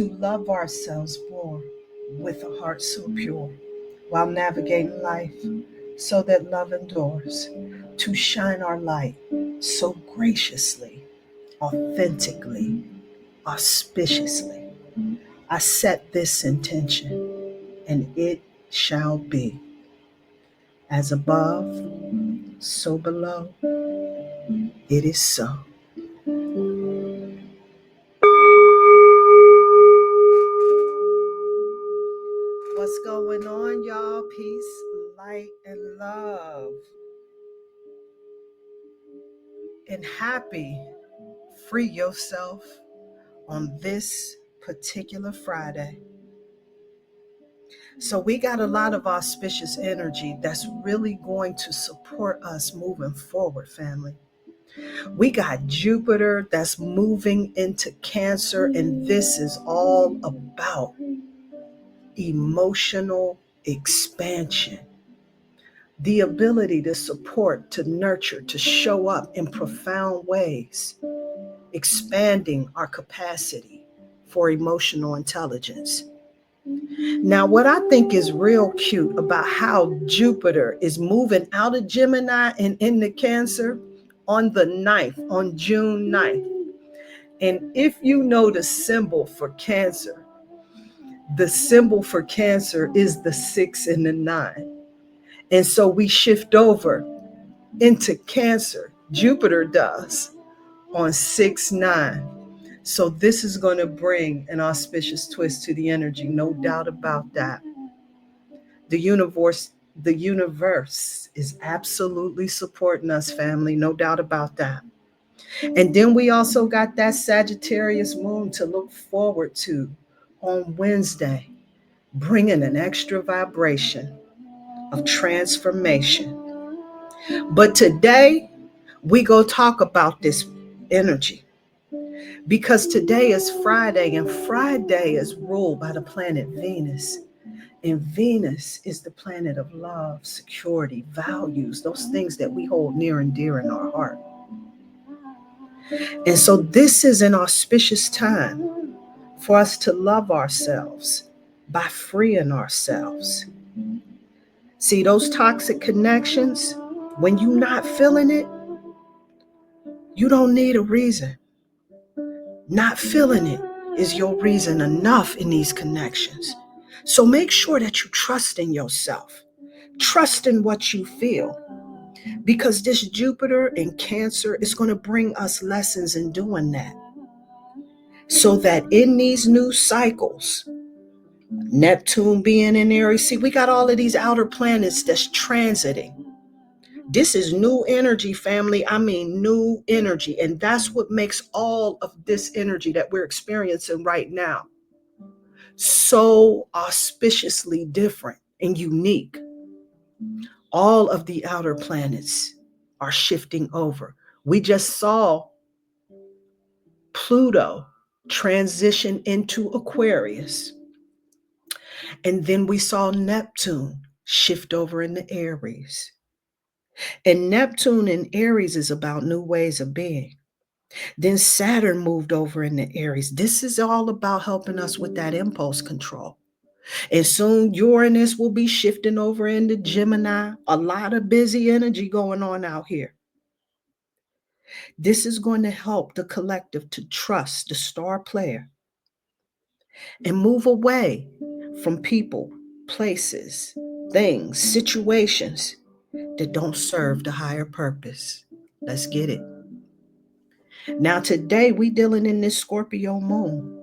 to love ourselves more with a heart so pure while navigating life so that love endures, to shine our light so graciously, authentically, auspiciously. I set this intention, and it shall be as above, so below, it is so. What's going on, y'all? Peace, light, and love. And happy Free Yourself on this particular Friday. So we got a lot of auspicious energy that's really going to support us moving forward, family. We got Jupiter that's moving into Cancer, and this is all about emotional expansion. The ability to support, to nurture, to show up in profound ways, expanding our capacity for emotional intelligence. Now, what I think is real cute about how Jupiter is moving out of Gemini and into Cancer on the 9th, on June 9th. And if you know the symbol for Cancer, the symbol for Cancer is the 6 and the 9. And so we shift over into Cancer. Jupiter does on 6-9. So this is going to bring an auspicious twist to the energy, no doubt about that. The universe is absolutely supporting us, family, no doubt about that. And then we also got that Sagittarius moon to look forward to on Wednesday, bringing an extra vibration of transformation. But today, we go talk about this energy because today is Friday, and Friday is ruled by the planet Venus. And Venus is the planet of love, security, values, those things that we hold near and dear in our heart. And so this is an auspicious time for us to love ourselves by freeing ourselves. See, those toxic connections, when you're not feeling it, you don't need a reason. Not feeling it is your reason enough in these connections. So make sure that you trust in yourself. Trust in what you feel. Because this Jupiter in Cancer is going to bring us lessons in doing that. So that in these new cycles, Neptune being in Aries, see, we got all of these outer planets that's transiting. This is new energy, family. I mean, new energy. And that's what makes all of this energy that we're experiencing right now so auspiciously different and unique. All of the outer planets are shifting over. We just saw Pluto transition into Aquarius. And then we saw Neptune shift over into Aries. And Neptune in Aries is about new ways of being. Then Saturn moved over into Aries. This is all about helping us with that impulse control. And soon Uranus will be shifting over into Gemini. A lot of busy energy going on out here. This is going to help the collective to trust the star player and move away from people, places, things, situations that don't serve the higher purpose. Let's get it. Now today we dealing in this Scorpio moon.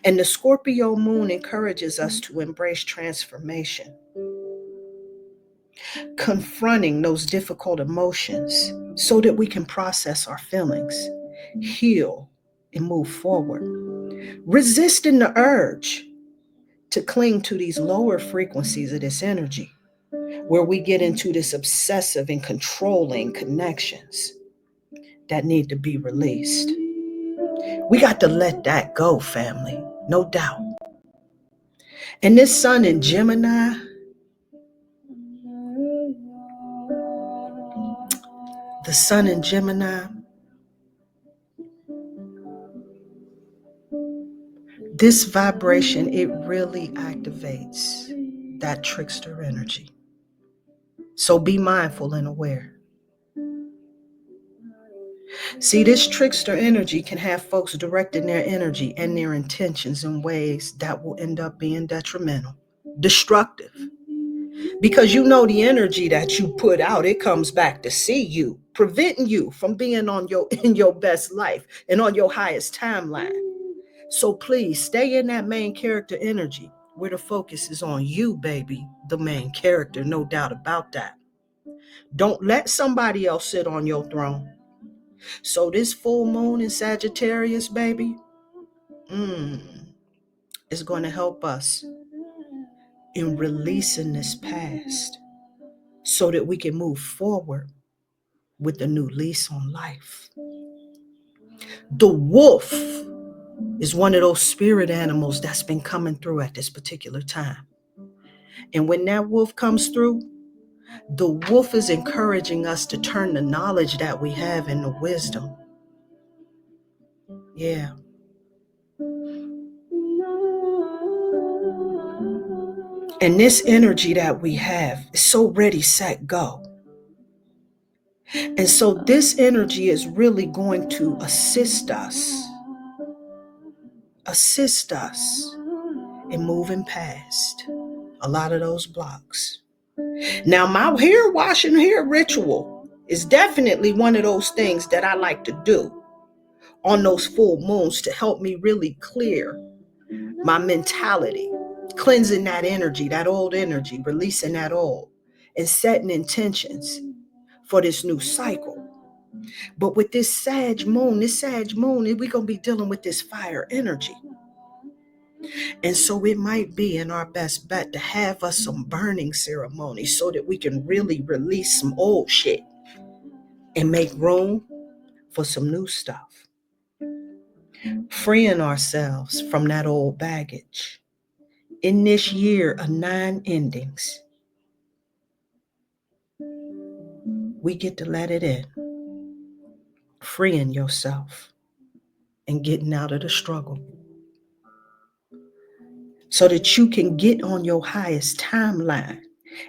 And the Scorpio moon encourages us to embrace transformation, confronting those difficult emotions so that we can process our feelings, heal, and move forward. Resisting the urge to cling to these lower frequencies of this energy, where we get into this obsessive and controlling connections that need to be released. We got to let that go, family, no doubt. And this sun in Gemini, the sun in Gemini This vibration, it really activates that trickster energy. So be mindful and aware. See, this trickster energy can have folks directing their energy and their intentions in ways that will end up being detrimental, destructive. Because you know the energy that you put out, it comes back to see you, preventing you from being in your best life and on your highest timeline. So please stay in that main character energy where the focus is on you, baby, the main character, no doubt about that. Don't let somebody else sit on your throne. So this full moon in Sagittarius, baby, is going to help us in releasing this past so that we can move forward with a new lease on life. The wolf is one of those spirit animals that's been coming through at this particular time. And when that wolf comes through, the wolf is encouraging us to turn the knowledge that we have into wisdom. Yeah. And this energy that we have is so ready, set, go. And so this energy is really going to assist us in moving past a lot of those blocks. Now, my hair washing, hair ritual is definitely one of those things that I like to do on those full moons to help me really clear my mentality, cleansing that energy, that old energy, releasing that old, and setting intentions for this new cycle. But with this Sag moon, we're going to be dealing with this fire energy. And so it might be in our best bet to have us some burning ceremony so that we can really release some old shit and make room for some new stuff. Freeing ourselves from that old baggage. In this year of 9 endings, we get to let it in. Freeing yourself and getting out of the struggle so that you can get on your highest timeline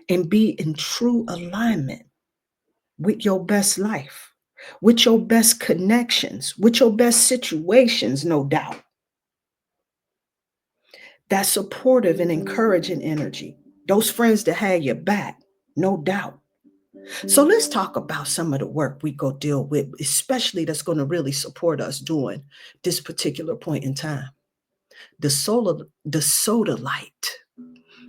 and be in true alignment with your best life, with your best connections, with your best situations, no doubt. That supportive and encouraging energy, those friends that have your back, no doubt. So let's talk about some of the work we go deal with, especially that's going to really support us during this particular point in time. The sodalite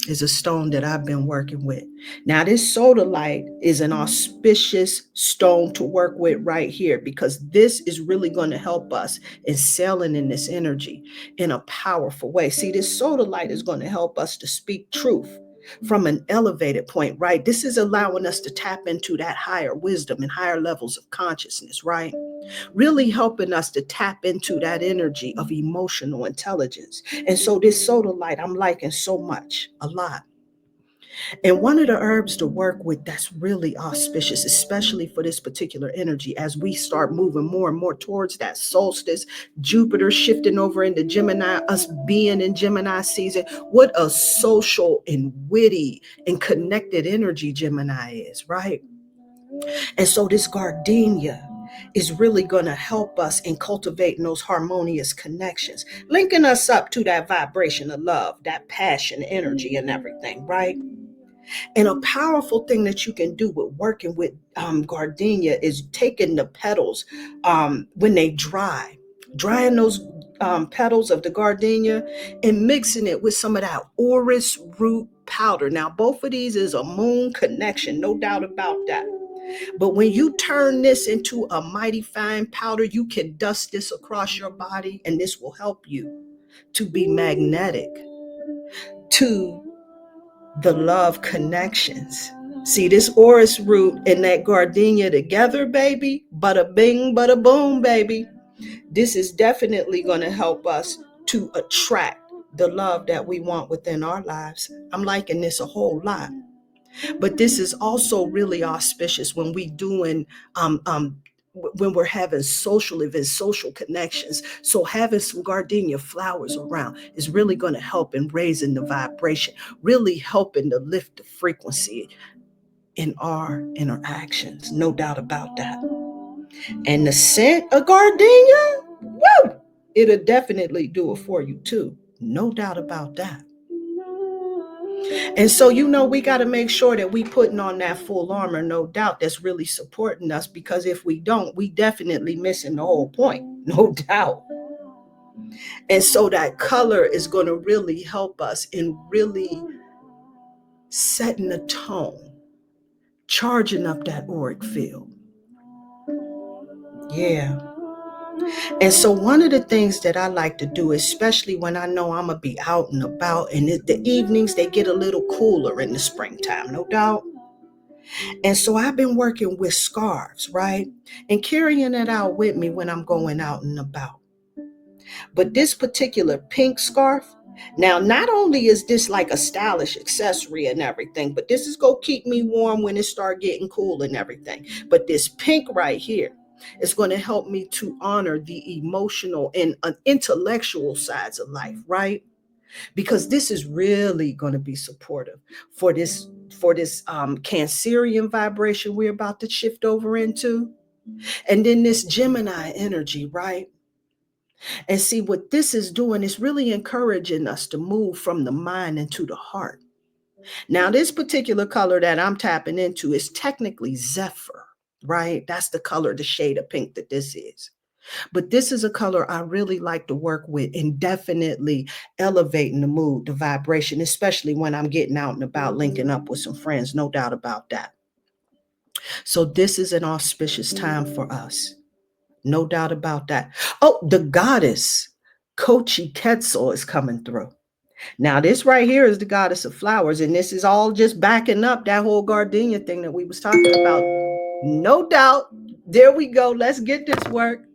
is a stone that I've been working with. Now, this sodalite is an auspicious stone to work with right here because this is really going to help us in sailing in this energy in a powerful way. See, this sodalite is going to help us to speak truth from an elevated point, right? This is allowing us to tap into that higher wisdom and higher levels of consciousness, right? Really helping us to tap into that energy of emotional intelligence. And so this sodalite, I'm liking so much, a lot. And one of the herbs to work with that's really auspicious, especially for this particular energy, as we start moving more and more towards that solstice, Jupiter shifting over into Gemini, us being in Gemini season, what a social and witty and connected energy Gemini is, right? And so this gardenia is really going to help us in cultivating those harmonious connections, linking us up to that vibration of love, that passion, energy, and everything, right? And a powerful thing that you can do with working with gardenia is taking the petals when they drying those petals of the gardenia and mixing it with some of that orris root powder. Now, both of these is a moon connection, no doubt about that. But when you turn this into a mighty fine powder, you can dust this across your body, and this will help you to be magnetic to the love connections. See, this orris root and that gardenia together, baby, bada bing, bada boom, baby. This is definitely going to help us to attract the love that we want within our lives. I'm liking this a whole lot. But this is also really auspicious when we doing when we're having social events, social connections. So having some gardenia flowers around is really going to help in raising the vibration, really helping to lift the frequency in our interactions. No doubt about that. And the scent of gardenia, woo, it'll definitely do it for you too. No doubt about that. And so, we got to make sure that we putting on that full armor, no doubt, that's really supporting us, because if we don't, we definitely missing the whole point, no doubt. And so that color is going to really help us in really setting the tone, charging up that auric field. Yeah. And so one of the things that I like to do, especially when I know I'm going to be out and about, and the evenings, they get a little cooler in the springtime, no doubt. And so I've been working with scarves, right? And carrying it out with me when I'm going out and about. But this particular pink scarf, now, not only is this like a stylish accessory and everything, but this is going to keep me warm when it start getting cool and everything. But this pink right here is going to help me to honor the emotional and intellectual sides of life, right? Because this is really going to be supportive for this Cancerian vibration we're about to shift over into. And then this Gemini energy, right? And see, what this is doing is really encouraging us to move from the mind into the heart. Now, this particular color that I'm tapping into is technically Zephyr, right? That's the color, the shade of pink that this is. But this is a color I really like to work with in definitely elevating the mood, the vibration, especially when I'm getting out and about, linking up with some friends, no doubt about that. So this is an auspicious time for us. No doubt about that. Oh, the goddess, Kochi Quetzal, is coming through. Now, this right here is the goddess of flowers, and this is all just backing up that whole gardenia thing that we was talking about. No doubt. There we go. Let's get this work.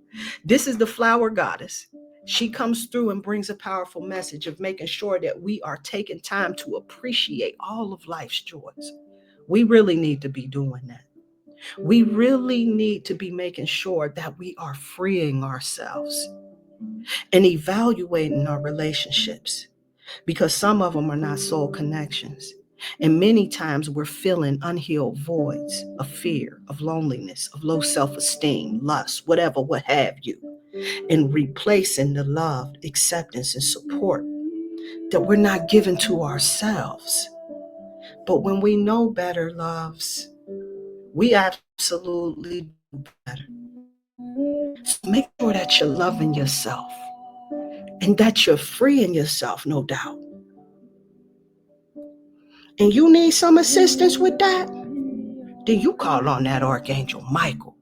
This is the flower goddess. She comes through and brings a powerful message of making sure that we are taking time to appreciate all of life's joys. We really need to be doing that. We really need to be making sure that we are freeing ourselves and evaluating our relationships, because some of them are not soul connections. And many times we're filling unhealed voids of fear, of loneliness, of low self-esteem, lust, whatever, what have you, and replacing the love, acceptance, and support that we're not giving to ourselves. But when we know better, loves, we absolutely do better. So make sure that you're loving yourself and that you're freeing yourself, no doubt. And you need some assistance with that, then you call on that Archangel Michael.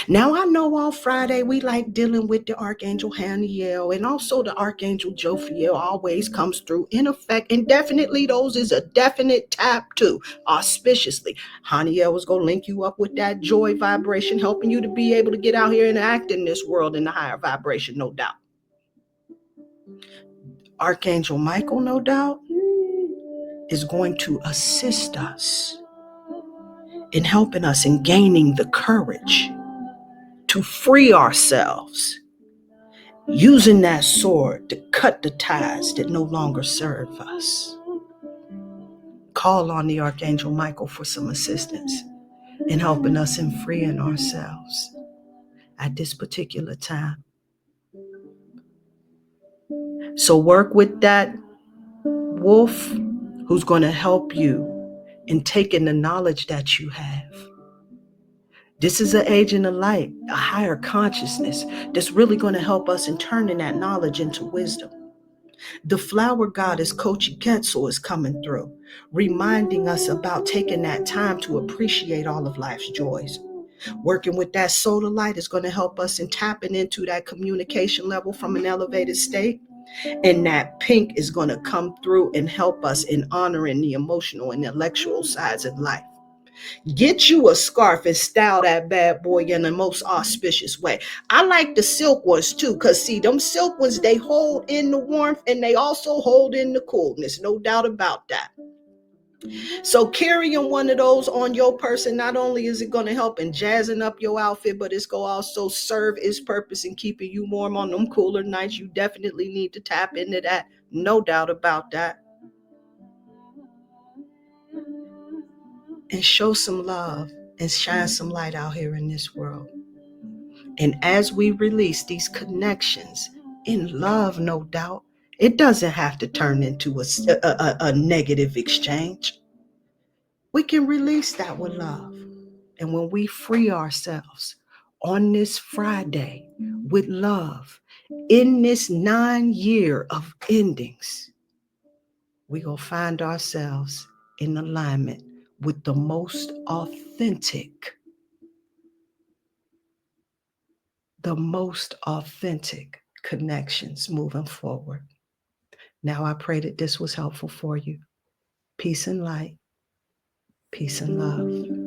Now, I know on Friday we like dealing with the Archangel Haniel, and also the Archangel Jophiel always comes through in effect, and definitely those is a definite tap too, auspiciously. Haniel is going to link you up with that joy vibration, helping you to be able to get out here and act in this world in the higher vibration, no doubt. Archangel Michael, no doubt, is going to assist us in helping us in gaining the courage to free ourselves, using that sword to cut the ties that no longer serve us. Call on the Archangel Michael for some assistance in helping us in freeing ourselves at this particular time. So work with that wolf who's going to help you in taking the knowledge that you have. This is an agent of light, a higher consciousness that's really going to help us in turning that knowledge into wisdom. The flower goddess Kochi Quetzal is coming through, reminding us about taking that time to appreciate all of life's joys. Working with that solar light is going to help us in tapping into that communication level from an elevated state. And that pink is going to come through and help us in honoring the emotional and intellectual sides of life. Get you a scarf and style that bad boy in the most auspicious way. I like the silk ones too, because see, them silk ones, they hold in the warmth and they also hold in the coolness. No doubt about that. So carrying one of those on your person, not only is it going to help in jazzing up your outfit, but it's going to also serve its purpose in keeping you warm on them cooler nights. You definitely need to tap into that. No doubt about that. And show some love and shine some light out here in this world. And as we release these connections in love, no doubt, it doesn't have to turn into a negative exchange. We can release that with love. And when we free ourselves on this Friday with love, in this 9 year of endings, we gonna find ourselves in alignment with the most authentic connections moving forward. Now I pray that this was helpful for you. Peace and light, peace and love.